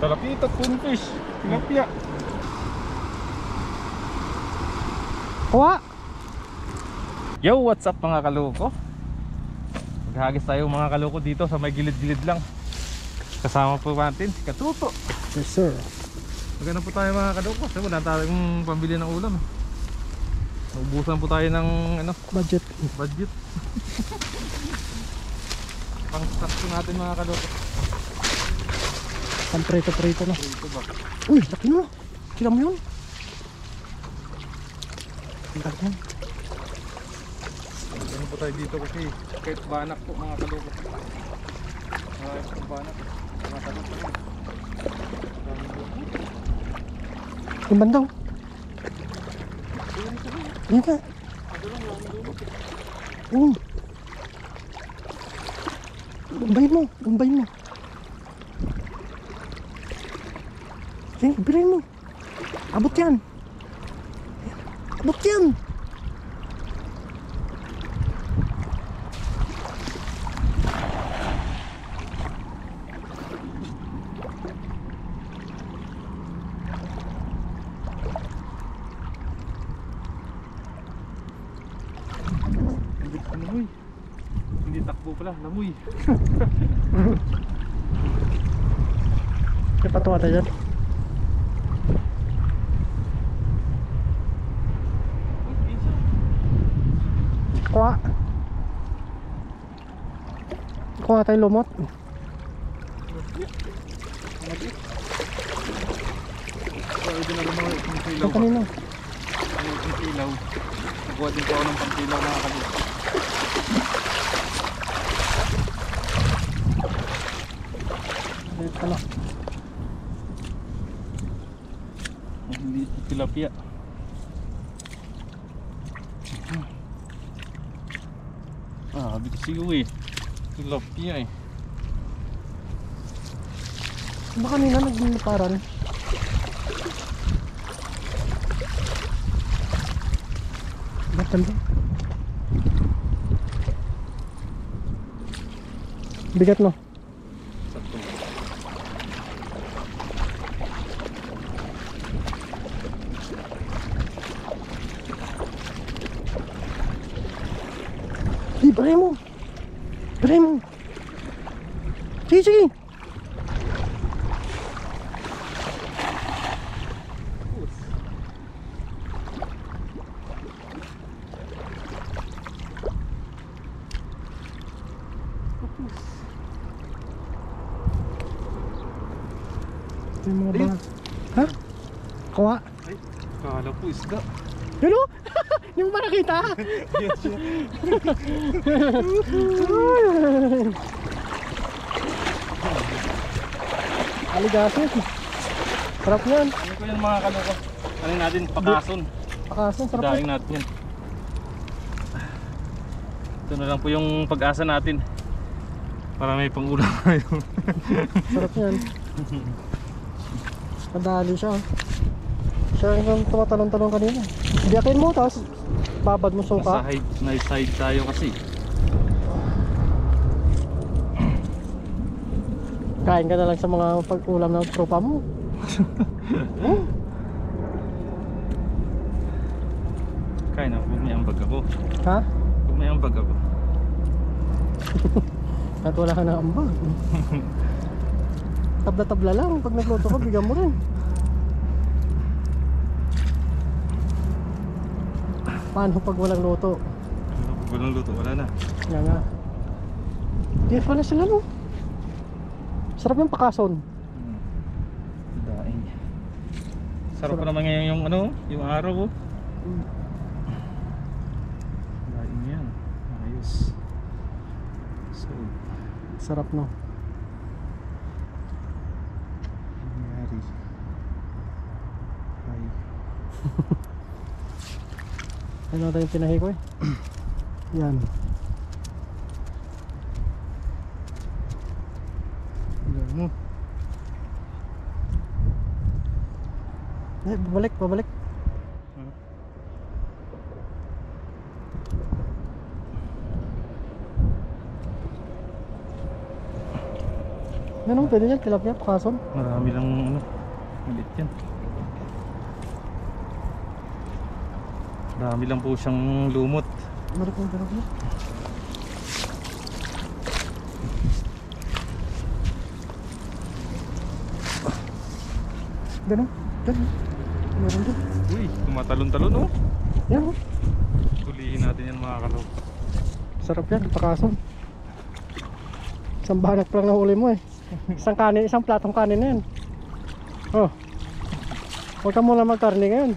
Talapita, punfish, tilapia. Kuha! Yo, what's up mga kaloko? Maghagis tayo mga kaloko dito sa may gilid-gilid lang. Kasama po natin si Katuto. Yes sir. Maganda po tayo mga kaloko. Kasi wala tayong pambili ng ulam. Naubusan po tayo ng Budget. Pang-stock po natin mga kaloko. Pang-prito-prito na. Ito ba? Uy, laki na. Kila mo yun. Ang laki yan. Ano po tayo dito kasi kahit banak po mga kaloko. Marami po banak. Mga kaloko. Yung bandaw. Yan ka. Umbayin mo. Sige, birahin mo. Abot yan. Lamoy. Hindi takbo pala, lamoy. May patuwa tayo dyan. Kuha tayo lumot. Pwede na rin mga Ang kanina. pangpilaw. Nagawa din po ako ng pangpilaw mga kaloko. Dito na. Hindi tilapia. Habis siyo eh. Tilapia eh. Ba kanina nagliliparan? Bakal ba? Bigat no? Sakto. Birahin mo. Sige. Yung mga ba? Ha? Kuha? Ay, kala po isda. Yun o? Hindi mo ba nakita? Aligasin. Sarap yan. Ano ko yan mga kaloko? Ano natin? Pakason. Pakason, sarap Daing yan. natin yan. Ito na lang po yung pag-asa natin. Para may pang-ulam tayo. Sarap yan. Madali siya. Siya yung tumatalon-talon kanina. Biyakin mo, tapos babad mo suka. Nasa side tayo kasi. Kain ka na lang sa mga pag-ulam ng tropa mo. Kain na, huwag may ambag ako. Ha? Huwag may ambag ako. At wala ka na ambag. Tabla-tabla lang. Pag nagluto ka, bigyan mo rin. Paano pag walang luto? Pag walang luto, wala na. Yan nga. Di pala sila no. Sarap yung pakason. Daing. Sarap pa naman ngayon yung yung araw ko. Daing yan. Ayos. So, Sarap no. nangyari. Ay. Ano na yung pinahi ko eh. Yan. Yan mo. Babalik. Ganun, pwede yan, tilapia, pakason. Marami lang ano, maliit yan. Marami lang po siyang lumot. Marami kong tilapia. Ganun, ganun. Meron din. Uy, tumatalon-talon oh. Yan oh. Tulihin natin yan mga kalok. Sarap yan, pakason. Isang bahanak pa lang nahuli mo eh. Isang kanin, isang platong kanin na yan. Oh. Huwag ka muna magkarni ngayon.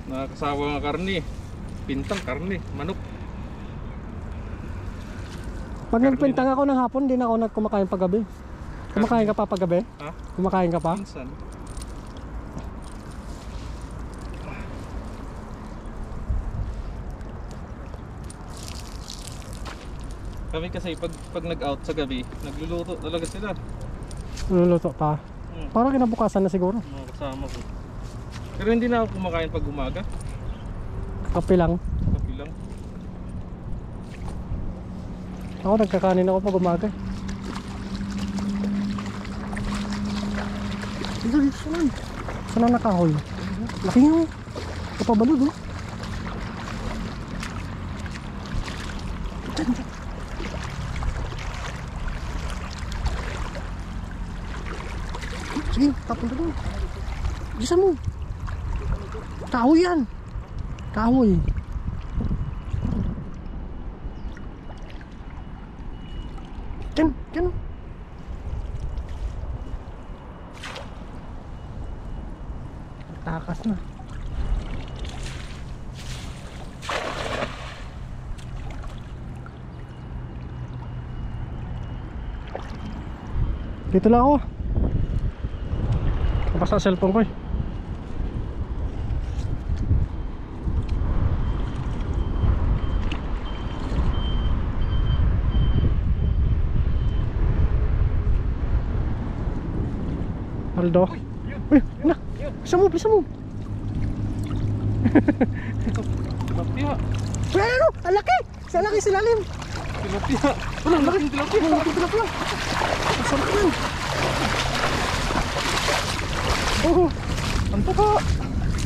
Nakakasawa nga karne. Pintang karne, manok. Pag nagpintang ako ng hapon, di na ako nagkumakain paggabi. Kumakain ka pa paggabi? Ha? Kumakain ka pa? Minsan. Kami kasi pag nag-out sa gabi, nagluluto talaga sila. Luluto pa. Parang kinabukasan na siguro. Mga kasama ko. Pero hindi na ako kumakain pag umaga. Kape lang. Kapi lang. Ako nagkakanin ako pag umaga. Dito, dito, saan? Saan ang nakahoy? Laki nga oh. Kapabalod oh. Dyan, dyan. Sige, tapon ka doon. Bisa mo. Kahoy yan. Kahoy. Dyan, dyan. Takas na. Dito lang ako. Basta cellphone ko eh. Aldo. Uy, na. Bisa mo, bisa mo. Tilapia. Uy, ano? Ang laki! Sa laki silalim. Tilapia. Wala, ang laki ng tilapia. Ang laki tilapia. Ang sarap yan. Oh, Ang taba.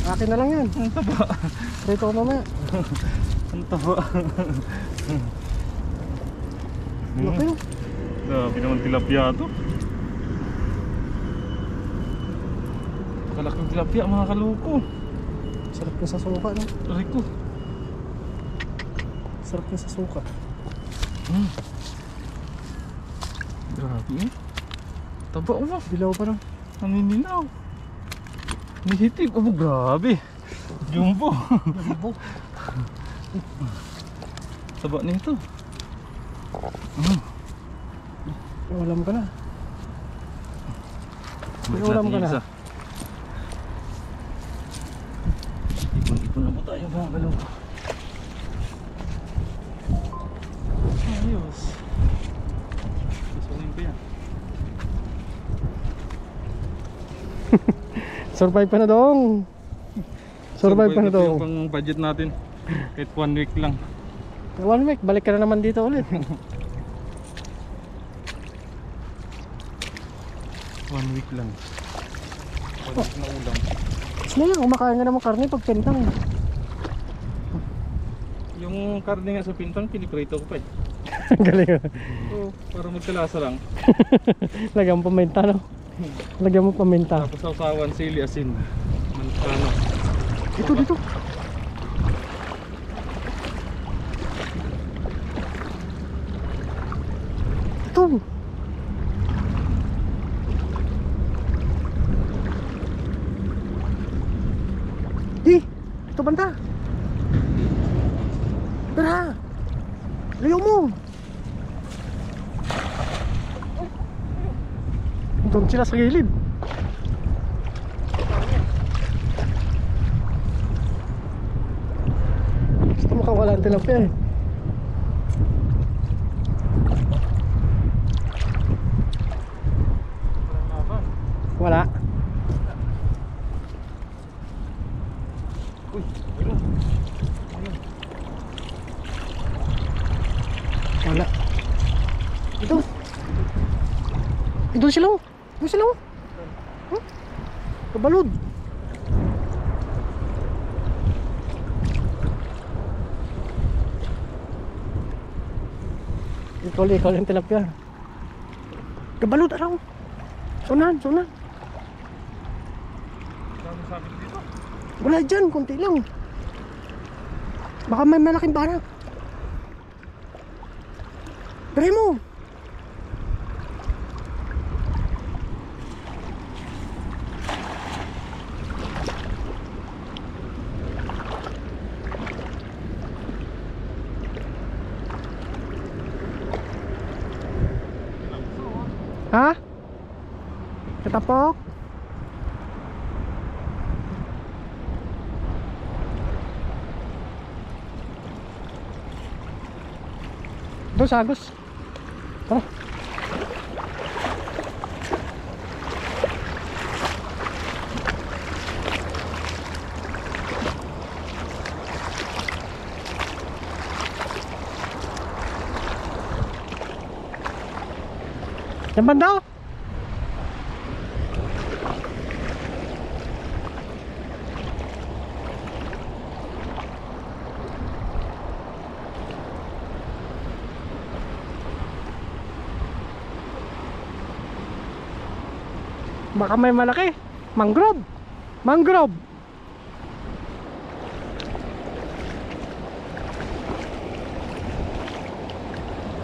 akin na lang yan. Ang taba. Rito ko mamaya. Ang taba. Laki yun. Grabe naman tilapia to. Kalaking tilapia mga kaluko. Sarap niya sa suka, no? Rico. Sarap niya sa suka. Grabe eh. Taba mo. Dilaw pa lang. Naninilaw. Nihitig. Oh, grabe. Jumbo. Jumbo. Taba nito. Ulam ka na. Ulam ka na. Ipon na po tayo mga kalong. Ayos. Susunin ko yan. Survive pa na dong. Survive pa na ito dong. yung pang budget natin. Kahit 1 week lang. 1 week, balik ka na naman dito ulit. 1 week lang. 1 week na ulam. Sige lang, kumakain ka naman karne pag pintang. Yung karne nga sa pintang, piniprito ko pa eh. Galing. Oo, para magkalasa lang. Lagyan mo paminta, no? Lagyan mo paminta. Tapos sausawan, sili, asin. Manano. Dito, dito. Ito. Ito banda. Tara. Layo mo. Doon sila sa gilid. Gusto makawala ang tilapia eh. Wala. Uy, ayun. Wala. Ito. Doon sila oh. Doon sila oh. Huh? Kabalod. Ikaw yung tilapia. Kabalod araw. Sunan. Dami sabi dito. Wala dyan, konti lang. Baka may malaking banak. Try mo. Ha? Katapok? Doon sa Agos. Tara. Yan banda oh. Baka may malaki. Mangrove. Mangrove.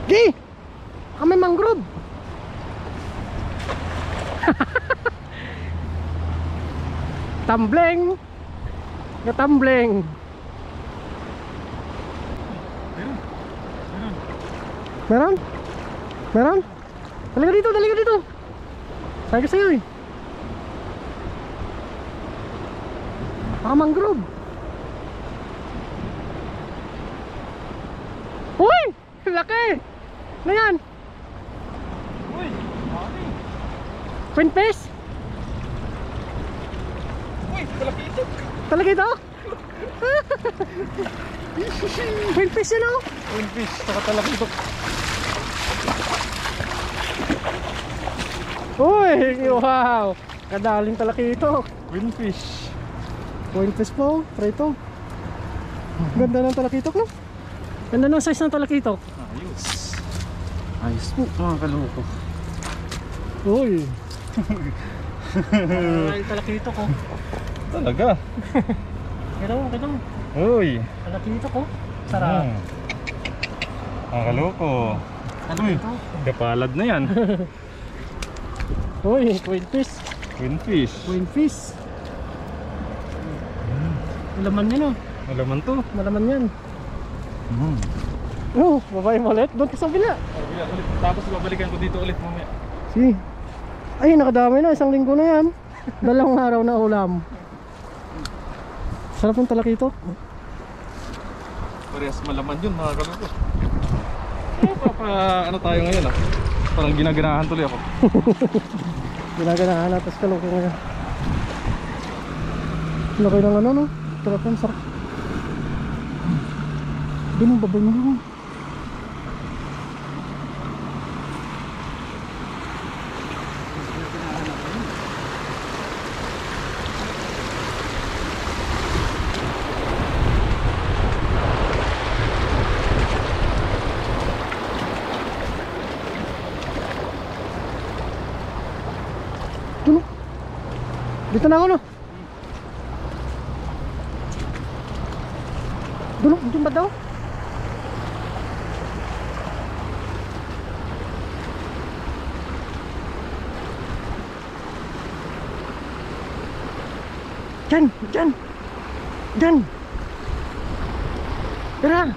Di. Baka may mangrove. Tumbling. Tumbling. Meron? Meron? Dali ka dito. Sabi ko sa'yo eh. Baka mangrove. Uy! Laki! Ano yan? Uy! Mami! Queen fish? Uy! Talakito! Talaga ito? Queen fish yun oh! Queen fish! Saka talakito! Uy! Wow! Kadaling talakito. Queen fish! Queen fish po, try ito. Ganda ng talakitok no? Ganda ng size ng talakitok. Ayos! Ayos po mga kaloko. Uy! Ay, talakitok oh. Talaga? Kita mo. Uy! Talakitok oh. Sarap. Mga kaloko. Uy! Kapalad na yan. Uy, queen fish. Queen fish. Queen fish. Malaman yan oh. Malaman to. Malaman yan. Oh, babae mo ulit. Doon ka sa bila. Ulit. Tapos babalikan ko dito ulit mamaya. Si. Ay, nakadami na. 1 linggo na yan. 2 araw na ulam. Sarap ng talakitok. Parehas malaman yun mga kaloko. Ano tayo ngayon ah? Parang ginaganahan tuloy ako. Ginaganahan natas kaloko ngayon. Laki ng ano no? Sarap yan, sarap. Doon ang babay mo lang. Doon oh. Dito na ako no. Doon ba daw? Diyan. Tara.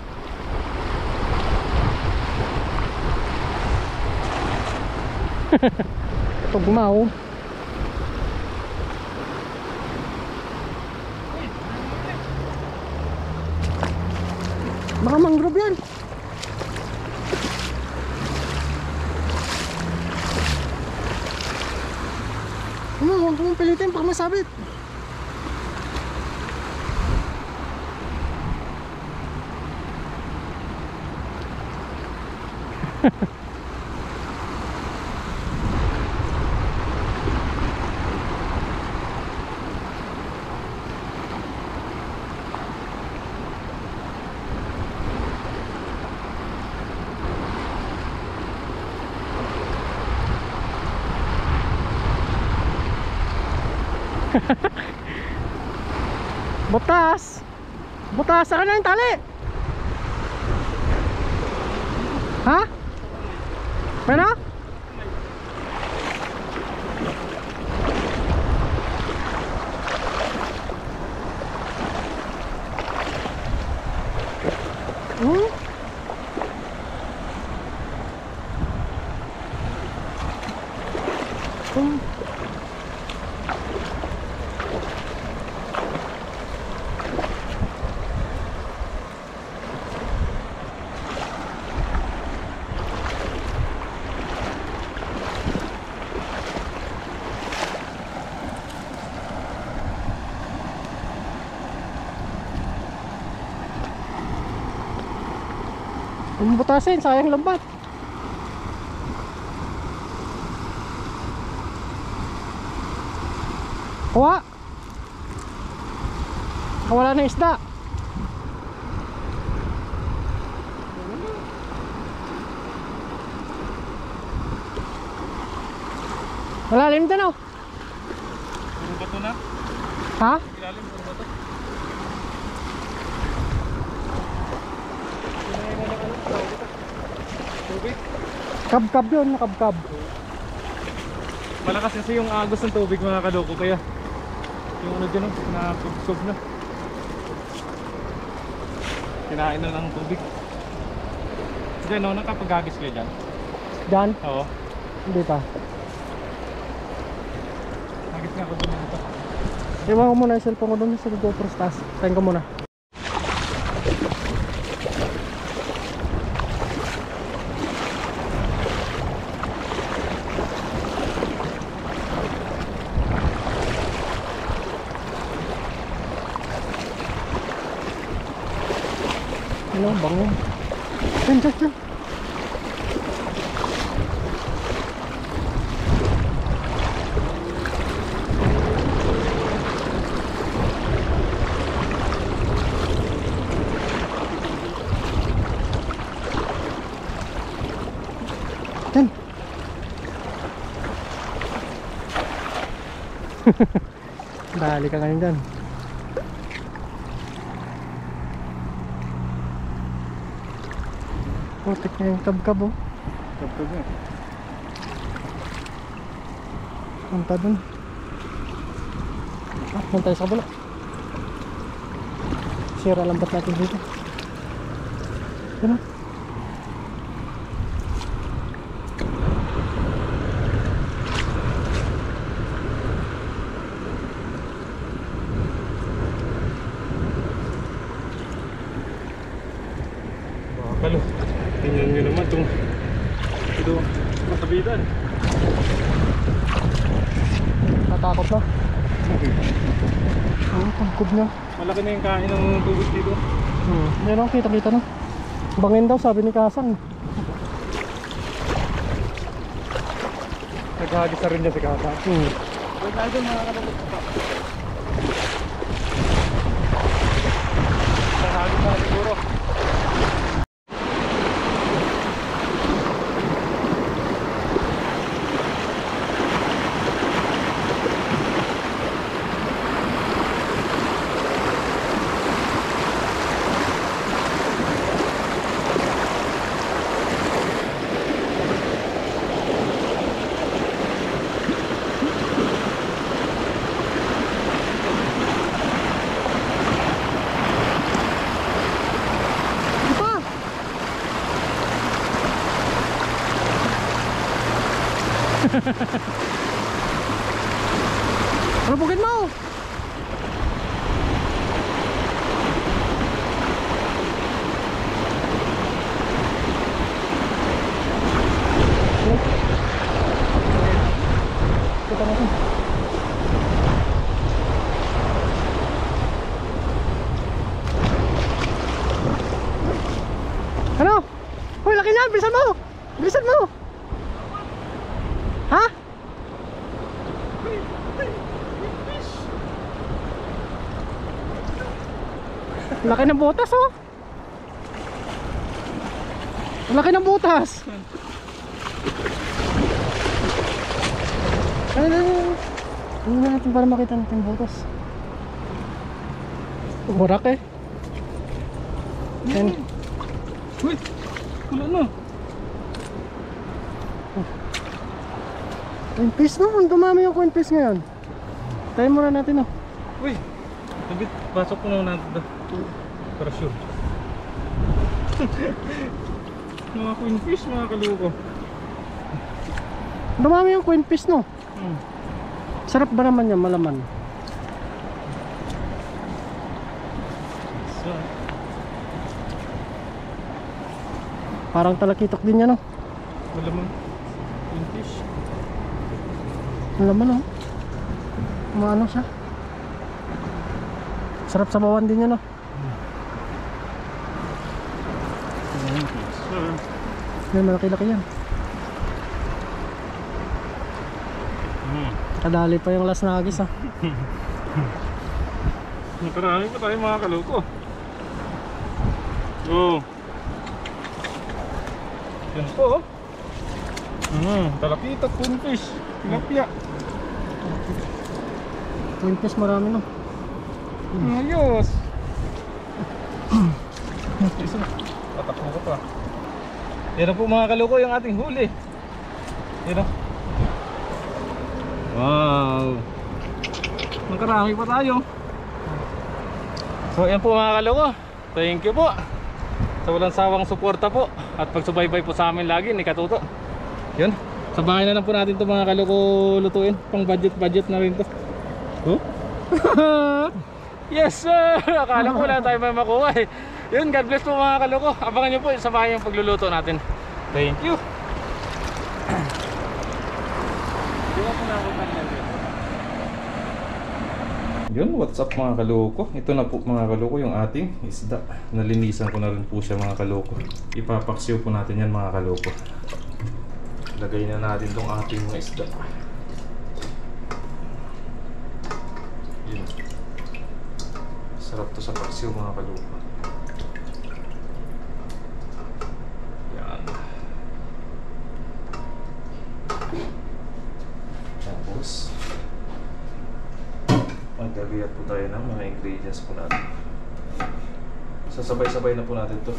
Tugmao. Baka mangrove yan. Huwag mong pilitin baka masabit. Butas! Butas! Saka na yung tali! Ha? Ano? Hmm? Hmm. Butasin, sayang lambat. Kuha. Wala na isda. Malalim din oh. Puro bato na. Ha? Ilalim, puro bato. Tubig. Kab-kab yun, nakab-kab. Malakas kasi yung agos ng tubig mga kaloko, kaya yung ano dyan, nakubsob na. Kinain na ng tubig. Diyan no, nakapag-agis kayo dyan? Diyan? Oo. Hindi pa. Agis nga ako doon dito. Iwan ko muna yung cellphone ko doon sa GoPro taas. Tayin ko muna. Ano, bango. Diyan. Diyan. Dali ka ngayon dyan. Putik na yung kab-kab oh. Kapag nga. Punta dun. Punta tayo sa kabila. Sira lang ba't natin dito. Yan oh. Kalo, tingnan nyo naman itong ito, makabitan. Natakot na. Ang tangkob niya. Malaki na yung kain ng tubig dito. Yan o, kita na. Bangin daw sabi ni Kasang. Naghahagis na rin niya si Kata. Huwag na doon mga kalabot pa. Naghahagis na siguro. Rubugin mo! Kita natin. Ano? Hoy, laki niyan! Bilisan mo! Bilisan mo! Ha? Laki ng butas oh. Laki ng butas. Ano natin para makita natin butas. Burak eh. Yan. Uy, wala na. Queen fish no? Ang dumami yung queen fish ngayon. Tayo muna natin oh. Uy, nabit, pasok ko naman natin ito. Para sure. Mga queen fish, mga kaluko. Dumami yung queen fish no? Hmm. Sarap ba naman yan, malaman? So, Parang talakitok din yan no? wala man. Queen fish. Malaman oh. Maano siya. Sarap sa bawan din yan no? So, May malaki-laki yan. Kadali pa yung last nagis ah. Nakarami pa tayo mga kaluko. Oh. Yan po oh. Talakita, queen fish, tilapia. Queen fish marami no? Ayos. Isa. Tatakbo ko pa. Yan na po mga kaluko yung ating huli. Yan na. Wow. Nakarami pa tayo. So yan po mga kaluko. Thank you po sa walang sawang suporta po at pagsubaybay po sa amin lagi ni Katuto. Yun. Sa bahay na lang po natin to mga kaluko lutuin. Pang budget na rin to. Oh? Yes sir! Akala ko wala tayo may makuha eh. Yun, God bless po mga kaluko. Abangan nyo po sa bahay yung pagluluto natin. Thank you. Yun, what's up mga kaloko. Ito na po mga kaloko yung ating isda. Nalinisan ko na rin po siya mga kaloko. Ipapaksiw po natin yan mga kaloko. Lagay na natin tong ating mga isda. Yun. Sarap to sa paksiw mga kaloko. Yan. Tapos magagayat po tayo ng mga ingredients po natin. Sasabay-sabay na po natin to.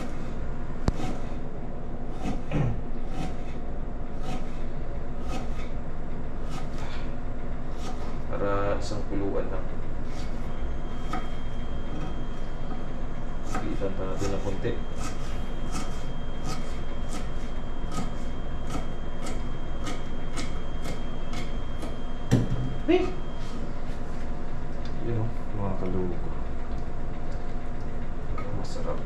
Para isang kuluan lang. Itan pa natin ng konti. Yun o, mga kaluko. Masarap.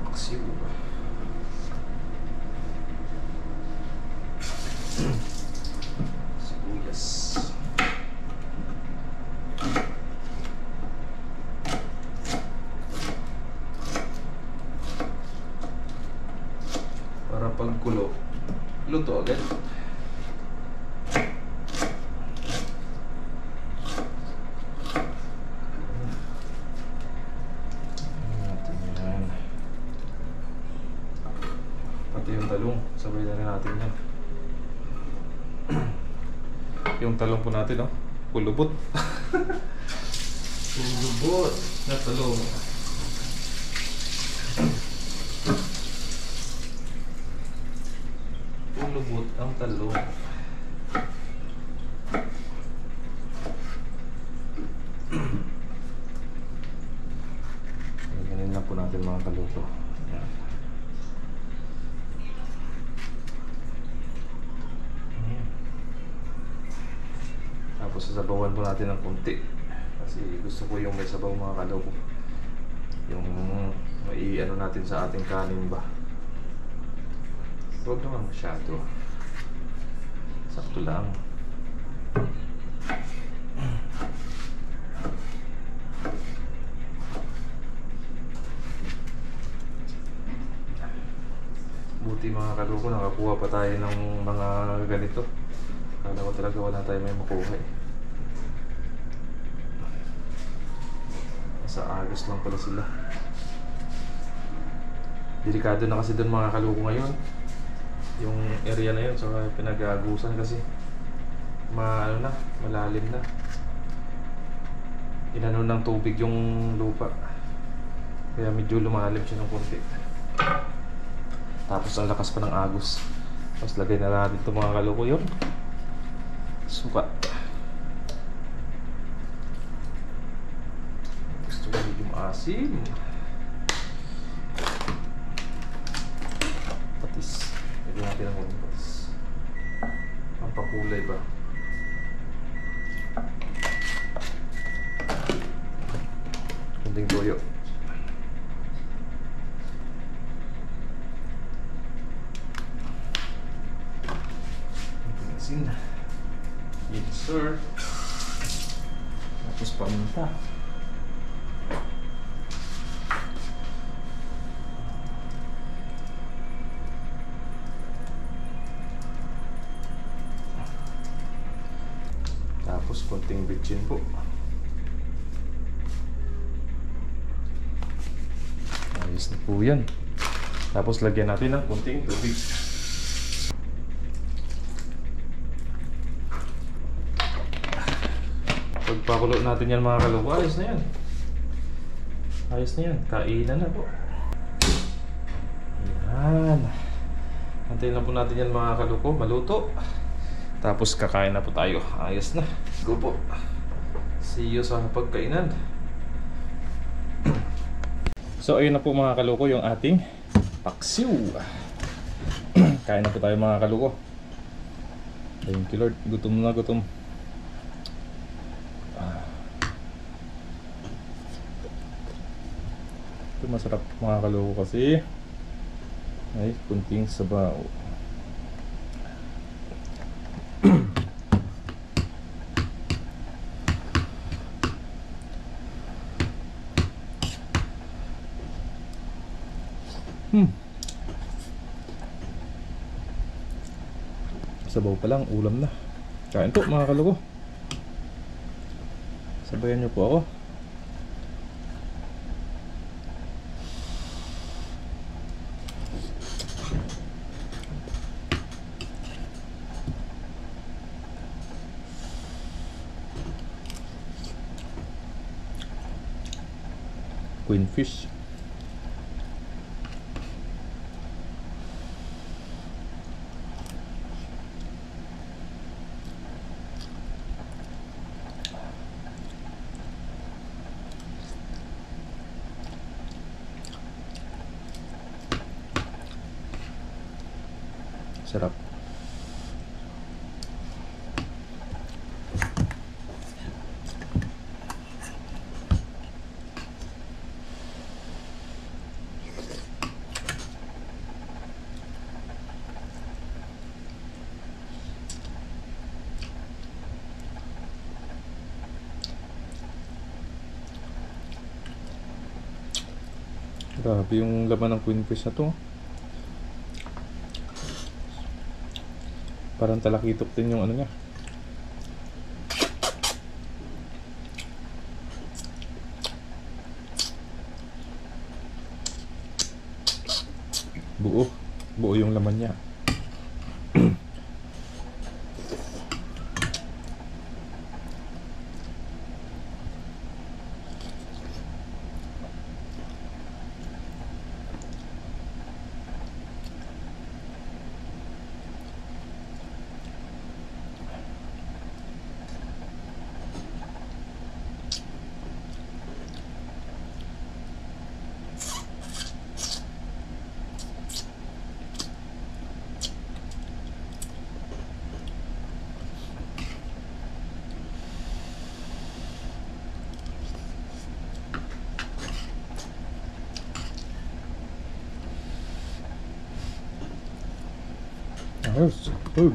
Paksiw ba? Sibuyas. Para pagkulo, luto agad. Yung talong, sabay na rin natin yan. Yung talong po natin, no? Pulubot. Pulubot na talong. Pulubot ang talong. Ganyan lang po natin mga kaluto. Yan. Tapos sasabawan po natin ng konti kasi gusto ko yung may sabaw mga kaloko, yung may ano natin sa ating kanin ba. Huwag naman masyado, sakto lang. Buti mga kaloko nakakuha pa tayo ng mga ganito. Kala ko talaga wala tayo may makuha eh. Sa Agos lang pala sila. Delikado na kasi doon mga kaluko ngayon. Yung area na yun, so pinag-aagusan kasi ano na, malalim na. inano ng tubig yung lupa. Kaya medyo lumalim siya ng konti. Tapos ang lakas pa ng agos. Tapos lagay na natin itong mga kaloko yun. Suka. Gusto ko medyo maasim. Patis. Lagyan natin ang konti patis. Pampakulay ba? Kunting toyo. Asin. Yes sir. Tapos paminta. Tapos konting bitchin po. Ayos na po yan. Tapos lagyan natin ng konting tubig. Pagpakulo natin yan mga kaloko, ayos na yan. Ayos na yan. Kainan na po. Yan. Antayin lang po natin yan mga kaloko. Maluto. Tapos kakain na po tayo. Ayos na. Go po. See you sa pagkainan. So ayun na po mga kaloko yung ating paksiw. Kain na po tayo mga kaloko. Thank you Lord. Gutom na gutom. Ito masarap mga kaloko kasi ay kunting sabaw. Sabaw pa lang, ulam na. Kain po mga kaloko. Sabayan niyo po ako. Queen fish. Sarap. Grabe yung laman ng queen fish na to. Parang talakitok din yung ano niya. Buo. Buo yung laman niya. Nice food.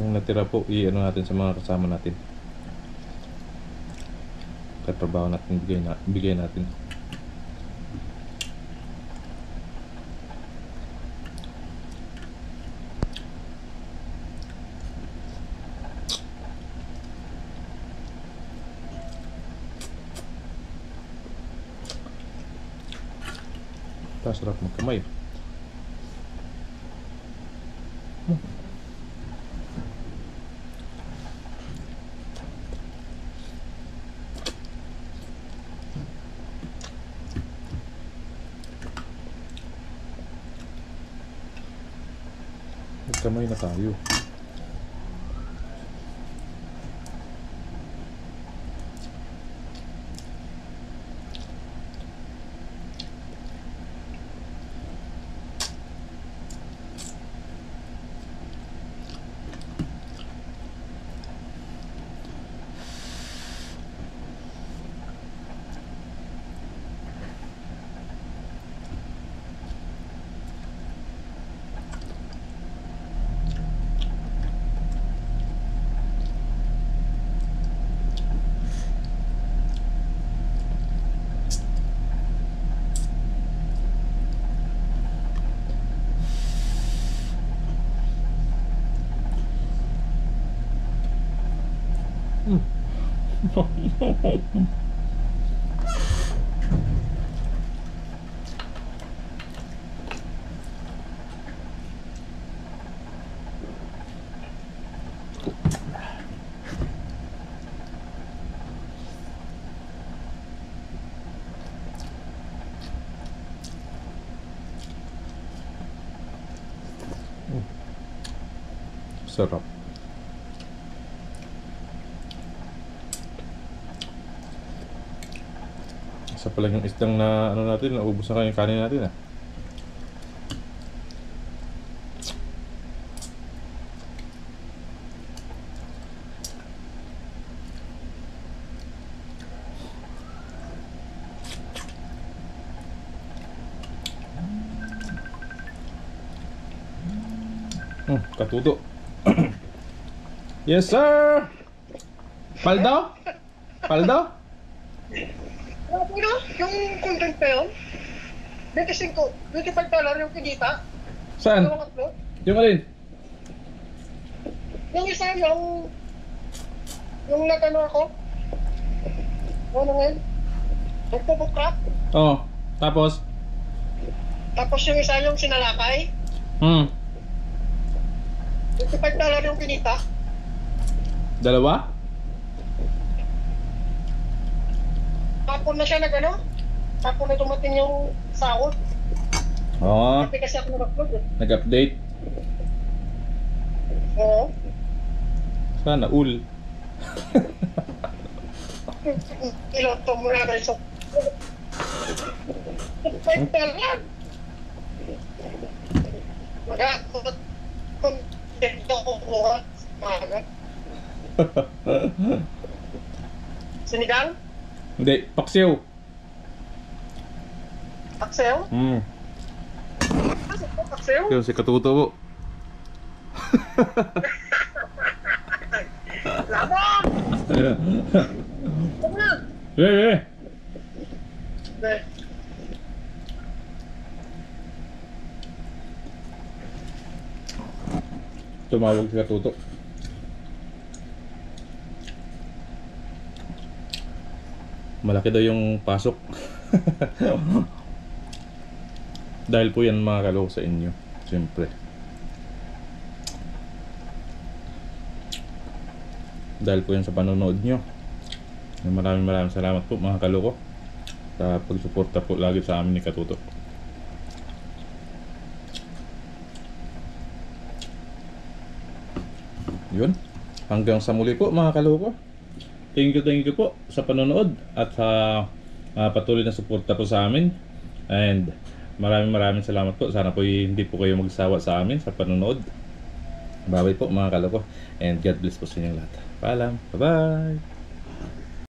Yung natira po, i-ano natin sa mga kasama natin. Katrabaho natin, bigay natin. Sarap magkamay. Magkamay na tayo. Sarap. Isa pa lang yung isdang na ano natin, naubos na yung kanin natin ah. Katuto. Yes sir. Paldo? Paldo? Ano? Yung content pa yun? 25, $25 yung kinita. Saan? Dalawang upload. Yung alin? Yung isa yung nagano ako. Ano ngayon? Nagpupukrak. Oh, tapos? Tapos yung isa yung sinalakay. $25 yung kinita. Dalawa? Tapon na siya nagano. Tapon na dumating yung sahod. Oo. Kasi kasi ako nag-upload eh. Nag-update. Oo. Sana ul. Iloto mo na rin so. $25. Kung dito ko kuha. Sinigang? Hindi, paksiw. Axel? Axel? Yung si Katuto po. Labang! Labang! Eh. Tumawag si Katuto. Malaki daw yung pasok. Dahil po yan mga kaloko sa inyo. Siyempre. Dahil po yan sa panonood nyo. Maraming salamat po mga kaloko sa pagsuporta po lagi sa amin ni Katuto. Yun. Hanggang sa muli po mga kaloko. Thank you po sa panonood at sa patuloy na suporta po sa amin. And maraming salamat po. Sana po hindi po kayo magsawa sa amin sa panonood. Bye-bye po mga kaloko. And God bless po sa inyong lahat. Paalam. Bye-bye.